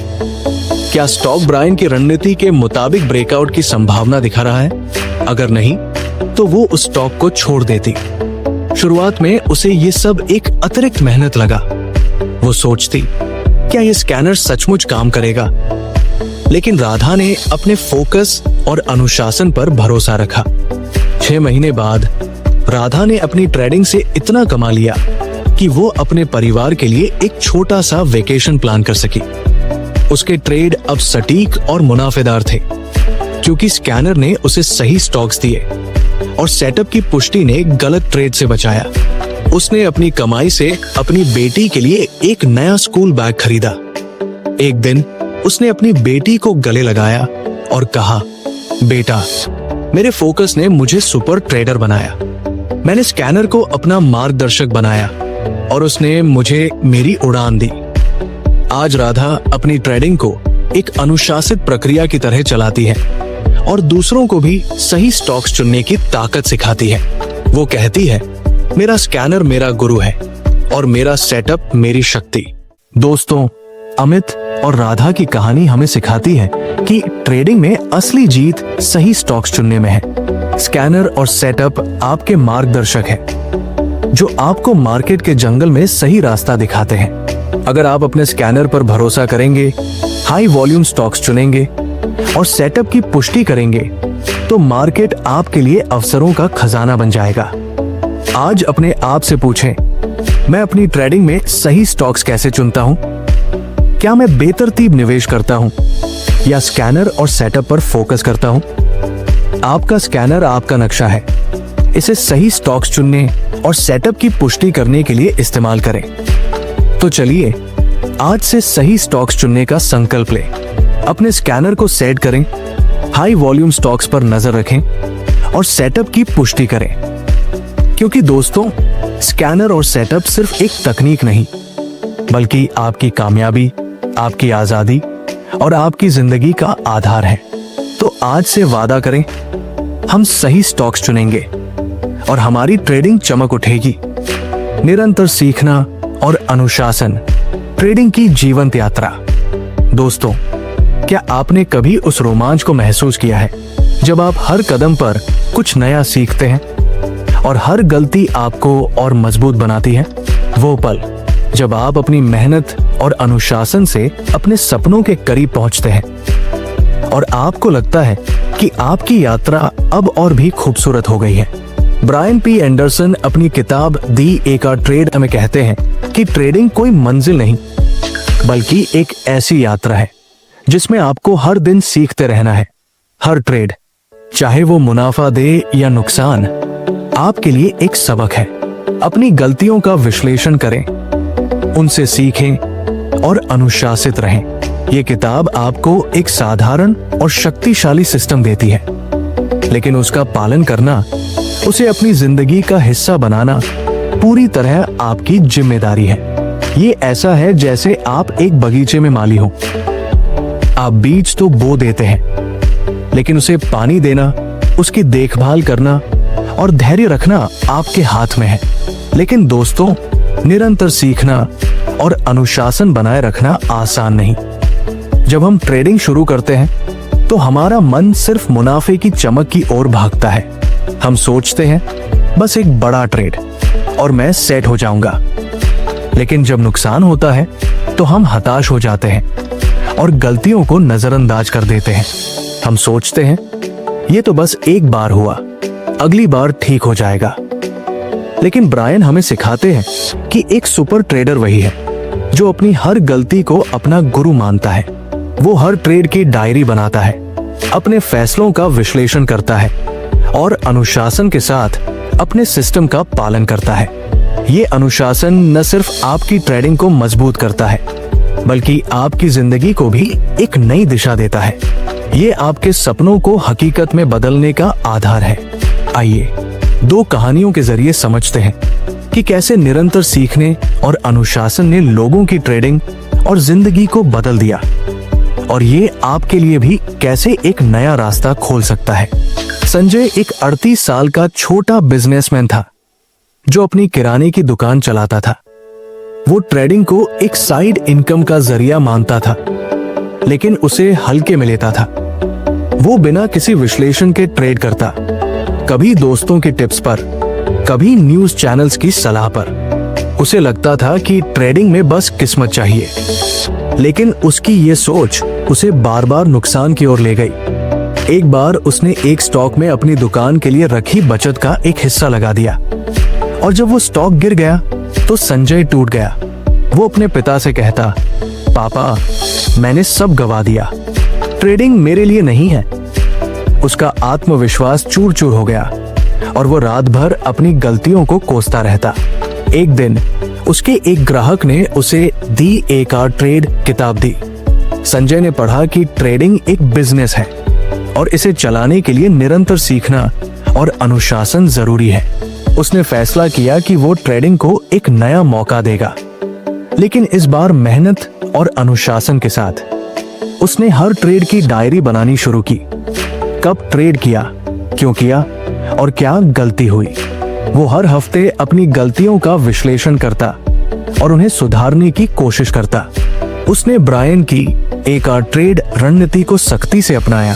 क्या स्टॉक ब्रायन की रणनीति के मुताबिक ब्रेकआउट की संभावना दिखा रहा है? अगर नहीं तो वो उस स्टॉक को छोड़ देती। शुरुआत में उसे ये सब एक अतिरिक्त मेहनत लगा। वो सोचती, क्या ये स्कैनर सचमुच काम करेगा? लेकिन राधा ने अपने फोकस और अनुशासन पर भरोसा रखा। 6 महीने बाद राधा ने अपनी ट्रेडिंग से इतना कमा लिया कि वो अपने परिवार के लिए एक छोटा सा वेकेशन प्लान कर सकी। उसके ट्रेड अब सटीक और मुनाफेदार थे क्योंकि स्कैनर ने उसे सही स्टॉक्स दिए और सेटअप की पुष्टि ने गलत ट्रेड से बचाया। उसने अपनी कमाई से अपनी बेटी के लिए एक नया स्कूल बैग खरीदा। एक दिन उसने अपनी बेटी को गले लगाया और कहा, बेटा, मेरे फोकस ने मुझे सुपर ट्रेडर बनाया। मैंने स्कैनर को अपना मार्गदर्शक बनाया और उसने मुझे मेरी उड़ान दी। आज राधा अपनी ट्रेडिंग को एक अनुशासित प्रक्रिया की तरह चलाती है और दूसरों को भी सही स्टॉक्स चुनने की ताकत सिखाती है। वो कहती है, मेरा स्कैनर मेरा गुरु है और मेरा सेटअप मेरी शक्ति। दोस्तों, अमित और राधा की कहानी हमें सिखाती है कि ट्रेडिंग में असली जीत सही स्टॉक्स चुनने में है। स्कैनर और सेटअप आपके मार्गदर्शक हैं, जो आपको मार्केट के जंगल में सही रास्ता दिखाते हैं। अगर आप अपने स्कैनर पर भरोसा करेंगे, हाई वॉल्यूम स्टॉक्स चुनेंगे और सेटअप की पुष्टि करेंगे, तो मार्केट आपके लिए अवसरों का खजाना बन जाएगा। आज अपने आप से पूछें, मैं अपनी ट्रेडिंग में सही स्टॉक्स कैसे चुनता हूं? क्या मैं बेतरतीब निवेश करता हूं या स्कैनर और सेटअप पर फोकस करता हूं? आपका स्कैनर आपका नक्शा है। इसे सही स्टॉक्स चुनने और सेटअप की पुष्टि करने के लिए इस्तेमाल करें। तो चलिए आज से सही स्टॉक्स चुनने का संकल्प लें। अपने स्कैनर को सेट करें, हाई वॉल्यूम स्टॉक्स पर नजर रखें और सेटअप की पुष्टि करें। क्योंकि दोस्तों, स्कैनर और सेटअप सिर्फ एक तकनीक नहीं, बल्कि आपकी कामयाबी, आपकी आजादी और आपकी जिंदगी का आधार है। तो आज से वादा करें, हम सही स्टॉक्स चुनेंगे और हमारी ट्रेडिंग चमक उठेगी। निरंतर सीखना और अनुशासन, ट्रेडिंग की जीवंत यात्रा। दोस्तों, क्या आपने कभी उस रोमांच को महसूस किया है जब आप हर कदम पर कुछ नया सीखते हैं और हर गलती आपको और मजबूत बनाती है? वो पल जब आप अपनी मेहनत और अनुशासन से अपने सपनों के करीब पहुंचते हैं और आपको लगता है कि आपकी यात्रा अब और भी खूबसूरत हो गई है। ब्रायन पी एंडरसन अपनी किताब दी ए का ट्रेड में कहते हैं कि ट्रेडिंग कोई मंजिल नहीं, बल्कि एक ऐसी यात्रा है जिसमें आपको हर दिन सीखते रहना है। हर ट्रेड, चाहे वो मुनाफा दे या नुकसान, आपके लिए एक सबक है। अपनी गलतियों का विश्लेषण करें, उनसे सीखें और अनुशासित रहें। ये किताब आपको एक साधारण और शक्तिशाली सिस्टम देती है, लेकिन उसका पालन करना, उसे अपनी जिंदगी का हिस्सा बनाना पूरी तरह आपकी जिम्मेदारी है। ये ऐसा है जैसे आप एक बगीचे में माली हो। आप बीज तो बो देते हैं, लेकिन उसे पानी देना, उसकी देखभाल करना और धैर्य रखना आपके हाथ में है। लेकिन दोस्तों, निरंतर सीखना और अनुशासन बनाए रखना आसान नहीं। जब हम ट्रेडिंग शुरू करते हैं तो हमारा मन सिर्फ मुनाफे की चमक की ओर भागता है। हम सोचते हैं, बस एक बड़ा ट्रेड और मैं सेट हो जाऊंगा। लेकिन जब नुकसान होता है तो हम हताश हो जाते हैं और गलतियों को नजरअंदाज कर देते हैं। हम सोचते हैं, ये तो बस एक बार हुआ, अगली बार ठीक हो जाएगा। लेकिन ब्रायन हमें सिखाते हैं कि एक सुपर ट्रेडर वही है जो अपनी हर गलती को अपना गुरु मानता है। वो हर ट्रेड की डायरी बनाता है, अपने फैसलों का विश्लेषण करता है और अनुशासन के साथ अपने सिस्टम का पालन करता है। ये अनुशासन न सिर्फ आपकी ट्रेडिंग को मजबूत करता है, बल्कि आपकी जिंदगी को भी एक नई दिशा देता है। ये आपके सपनों को हकीकत में बदलने का आधार है। आइए दो कहानियों के जरिए समझते हैं कि कैसे निरंतर सीखने और अनुशासन ने लोगों की ट्रेडिंग और जिंदगी को बदल दिया, और ये आपके लिए भी कैसे एक नया रास्ता खोल सकता है। संजय एक 38 साल का छोटा बिजनेसमैन था जो अपनी किराने की दुकान चलाता था। वो ट्रेडिंग को एक साइड इनकम का जरिया मानता था, लेकिन उसे हल्के में लेता था। वो बिना किसी विश्लेषण के ट्रेड करता, कभी दोस्तों के टिप्स पर, कभी न्यूज चैनल्स की सलाह पर। उसे लगता था कि ट्रेडिंग में बस किस्मत चाहिए, लेकिन उसकी ये सोच उसे बार बार नुकसान की ओर ले गई। एक बार उसने एक स्टॉक में अपनी दुकान के लिए रखी बचत का एक हिस्सा लगा दिया, और जब वो स्टॉक गिर गया तो संजय टूट गया। वो अपने पिता से कहता, पापा, मैंने सब गवा दिया, ट्रेडिंग मेरे लिए नहीं है। उसका आत्मविश्वास चूर चूर हो गया और वो रात भर अपनी गलतियों को कोसता रहता। एक दिन उसके एक ग्राहक ने उसे दी ए का ट्रेड किताब दी। संजय ने पढ़ा कि ट्रेडिंग एक बिजनेस है और इसे चलाने के लिए निरंतर सीखना और अनुशासन जरूरी है। उसने फैसला किया कि वो ट्रेडिंग को एक नया मौका देगा, लेकिन इस बार मेहनत और अनुशासन के साथ। उसने हर ट्रेड की डायरी बनानी शुरू की। कब ट्रेड किया, क्यों किया और क्या गलती हुई। वो हर हफ्ते अपनी गलतियों का विश्लेषण करता और उन्हें सुधारने की कोशिश करता। उसने ब्रायन की एक ट्रेड रणनीति को सख्ती से अपनाया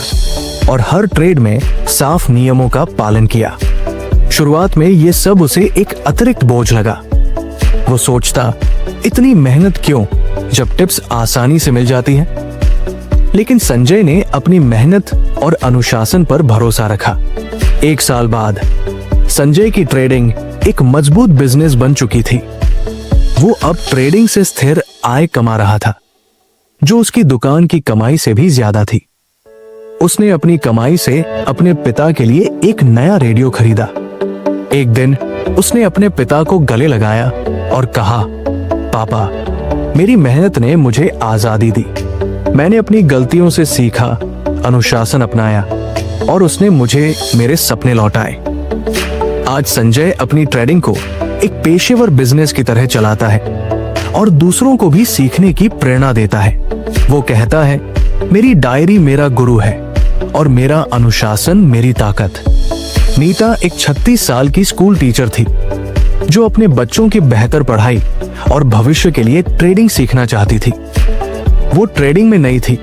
और हर ट्रेड में साफ नियमों का पालन किया। शुरुआत में ये सब उसे एक अतिरिक्त बोझ लगा। वो सोचता, इतनी मेहनत क्यों जब टिप्स आसानी से मिल जाती हैं। लेकिन संजय ने अपनी मेहनत और अनुशासन पर भरोसा रखा। 1 साल बाद संजय की ट्रेडिंग एक मजबूत बिजनेस बन चुकी थी। वो अब ट्रेडिंग से स्थिर आय कमा रहा था, जो उसकी दुकान की कमाई से भी ज्यादा थी। उसने अपनी कमाई से अपने पिता के लिए एक नया रेडियो खरीदा। एक दिन उसने अपने पिता को गले लगाया और कहा, पापा, मेरी मेहनत ने मुझे आजादी दी। मैंने अपनी गलतियों से सीखा, अनुशासन अपनाया और उसने मुझे मेरे सपने लौटाए। आज संजय अपनी ट्रेडिंग को एक पेशेवर बिजनेस की तरह चलाता है और दूसरों को भी सीखने की प्रेरणा देता है। वो कहता है, मेरी डायरी मेरा गुरु है और मेरा अनुशासन मेरी ताकत। नीता एक 36 साल की स्कूल टीचर थी, जो अपने बच्चों की बेहतर पढ़ाई और भविष्य के लिए ट्रेडिंग सीखना चाहती थी। वो ट्रेडिंग में नई थी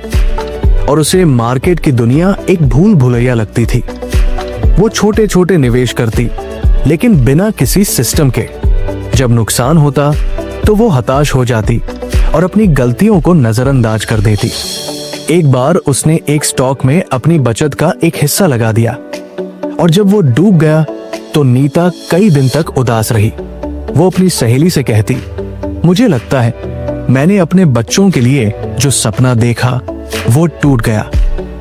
और उसे मार्केट की दुनिया एक भूल भुलैया लगती थी। वो छोटे छोटे निवेश करती, लेकिन बिना किसी सिस्टम के। जब नुकसान होता तो वो हताश हो जाती और अपनी गलतियों को नजरअंदाज कर देती। एक बार उसने एक स्टॉक में अपनी बचत का एक हिस्सा लगा दिया और जब वो डूब गया तो नीता कई दिन तक उदास रही। वो अपनी सहेली से कहती, मुझे लगता है मैंने अपने बच्चों के लिए जो सपना देखा वो टूट गया।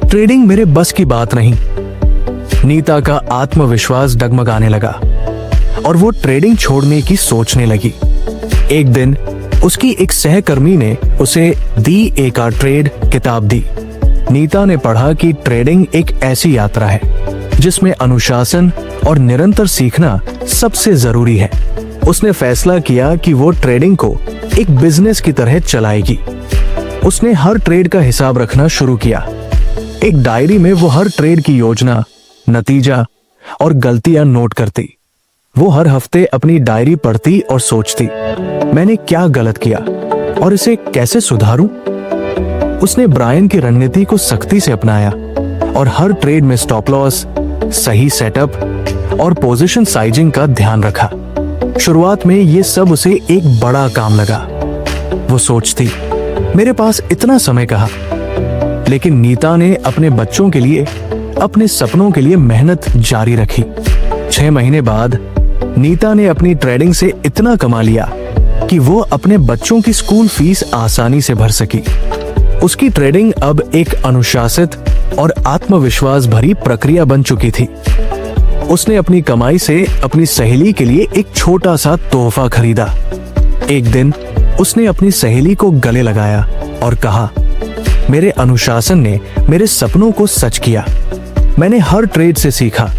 ट्रेडिंग मेरे बस की बात नहीं। नीता का आत्मविश्वास डगमगाने लगा और वो ट्रेडिंग छोड़ने की सोचने लगी। एक दिन उसकी एक सहकर्मी ने उसे दी एक ट्रेड किताब दी। नीता ने पढ़ा कि ट्रेडिंग एक ऐसी यात्रा है जिसमें अनुशासन और निरंतर सीखना सबसे जरूरी है। उसने फैसला किया कि वो ट्रेडिंग को एक बिजनेस की तरह चलाएगी। उसने हर ट्रेड का हिसाब रखना शुरू किया। एक डायरी में वो हर ट्रेड की योजना, नतीजा और गलतियां नोट करती। वो हर हफ्ते अपनी डायरी पढ़ती और सोचती, मैंने क्या गलत किया और इसे कैसे सुधारूं। उसने ब्रायन की रणनीति को सख्ती से अपनाया और हर ट्रेड में स्टॉप लॉस, सही सेटअप और पोजीशन साइजिंग का ध्यान रखा। शुरुआत में ये सब उसे एक बड़ा काम लगा। वो सोचती, मेरे पास इतना समय कहाँ। लेकिन नीता ने अपने बच्चों के लिए, अपने सपनों के लिए मेहनत जारी रखी। 6 महीने बाद नीता ने अपनी ट्रेडिंग से इतना कमा लिया कि वो अपने बच्चों की स्कूल फीस आसानी से भर सकी। उसकी ट्रेडिंग अब एक अनुशासित और आत्मविश्वास भरी प्रक्रिया बन चुकी थी। उसने अपनी कमाई से अपनी सहेली के लिए एक छोटा सा तोहफा खरीदा। एक दिन उसने अपनी सहेली को गले लगाया और कहा, मेरे अनुशासन ने मेरे सपनों को सच किया। मैंने हर ट्रेड से सीखा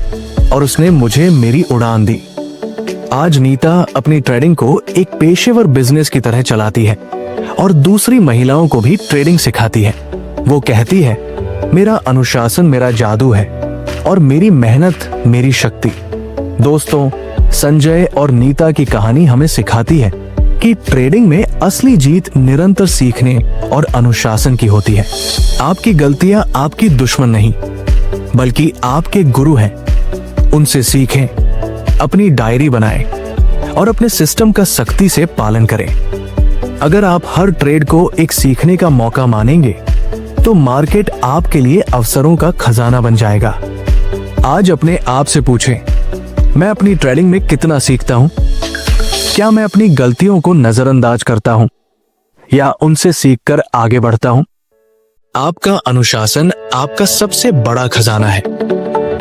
और उसने मुझे मेरी उड़ान दी। आज नीता अपनी ट्रेडिंग को एक पेशेवर बिजनेस की तरह चलाती है और दूसरी महिलाओं को भी ट्रेडिंग सिखाती है। वो कहती है, मेरा अनुशासन मेरा जादू है और मेरी मेहनत मेरी शक्ति। दोस्तों, संजय और नीता की कहानी हमें सिखाती है कि ट्रेडिंग में असली जीत निरंतर सीखने और अनुशासन की होती है। आपकी गलतियां आपकी दुश्मन नहीं, बल्कि आपके गुरु हैं। उनसे सीखें, अपनी डायरी बनाएं और अपने सिस्टम का सख्ती से पालन करें। अगर आप हर ट्रेड को एक सीखने का मौका मानेंगे, तो मार्केट आपके लिए अवसरों का खजाना बन जाएगा। आज अपने आप से पूछें, मैं अपनी ट्रेडिंग में कितना सीखता हूं? क्या मैं अपनी गलतियों को नजरअंदाज करता हूं या उनसे सीखकर आगे बढ़ता हूं? आपका अनुशासन आपका सबसे बड़ा खजाना है।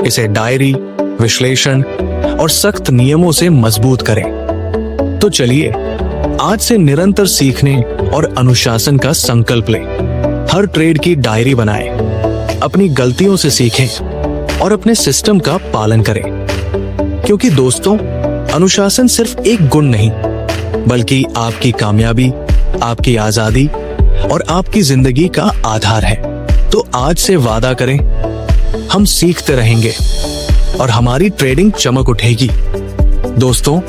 इसे डायरी, विश्लेषण और सख्त नियमों से मजबूत करें। तो चलिए आज से निरंतर सीखने और अनुशासन का संकल्प लें। हर ट्रेड की डायरी बनाएं, अपनी गलतियों से सीखें और अपने सिस्टम का पालन करें। क्योंकि दोस्तों, अनुशासन सिर्फ एक गुण नहीं, बल्कि आपकी कामयाबी, आपकी आजादी और आपकी जिंदगी का आधार है। तो आज से वादा करें, हम सीखते रहेंगे और हमारी ट्रेडिंग चमक उठेगी। दोस्तों,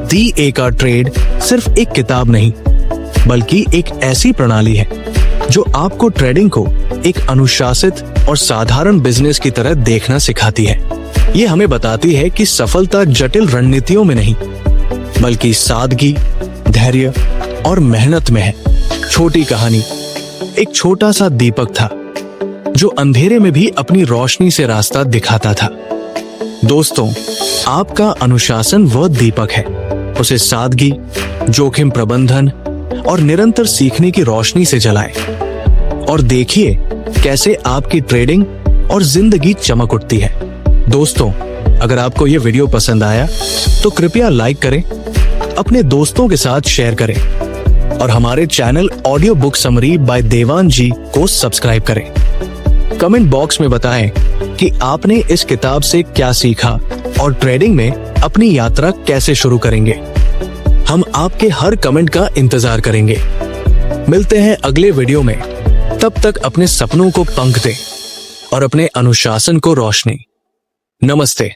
दी एकार ट्रेड सिर्फ एक किताब नहीं, बल्कि एक ऐसी प्रणाली है जो आपको ट्रेडिंग को एक अनुशासित और साधारण बिजनेस की तरह देखना सिखाती है। ये हमें बताती है कि सफलता जटिल रणनीतियों में नहीं, बल्कि सादगी, धैर्य और मेहनत में है। छोटी कहानी, एक छोटा सा दीपक था जो अंधेरे में भी अपनी रोशनी से रास्ता दिखाता था। दोस्तों, आपका अनुशासन वह दीपक है, उसे सादगी, जोखिम प्रबंधन और निरंतर सीखने की रोशनी से जलाएं और देखिए कैसे आपकी ट्रेडिंग और जिंदगी चमक उठती है। दोस्तों, अगर आपको यह वीडियो पसंद आया तो कृपया लाइक करें, अपने दोस्तों के साथ शेयर करें और हमारे channel audio book summary by Dewan ji को सब्सक्राइब करें। कमेंट बॉक्स में बताएं कि आपने इस किताब से क्या सीखा और ट्रेडिंग में अपनी यात्रा कैसे शुरू करेंगे। हम आपके हर कमेंट का इंतजार करेंगे। मिलते हैं अगले वीडियो में। तब तक अपने सपनों को पंख दें और अपने अनुशासन को रोशनी। नमस्ते।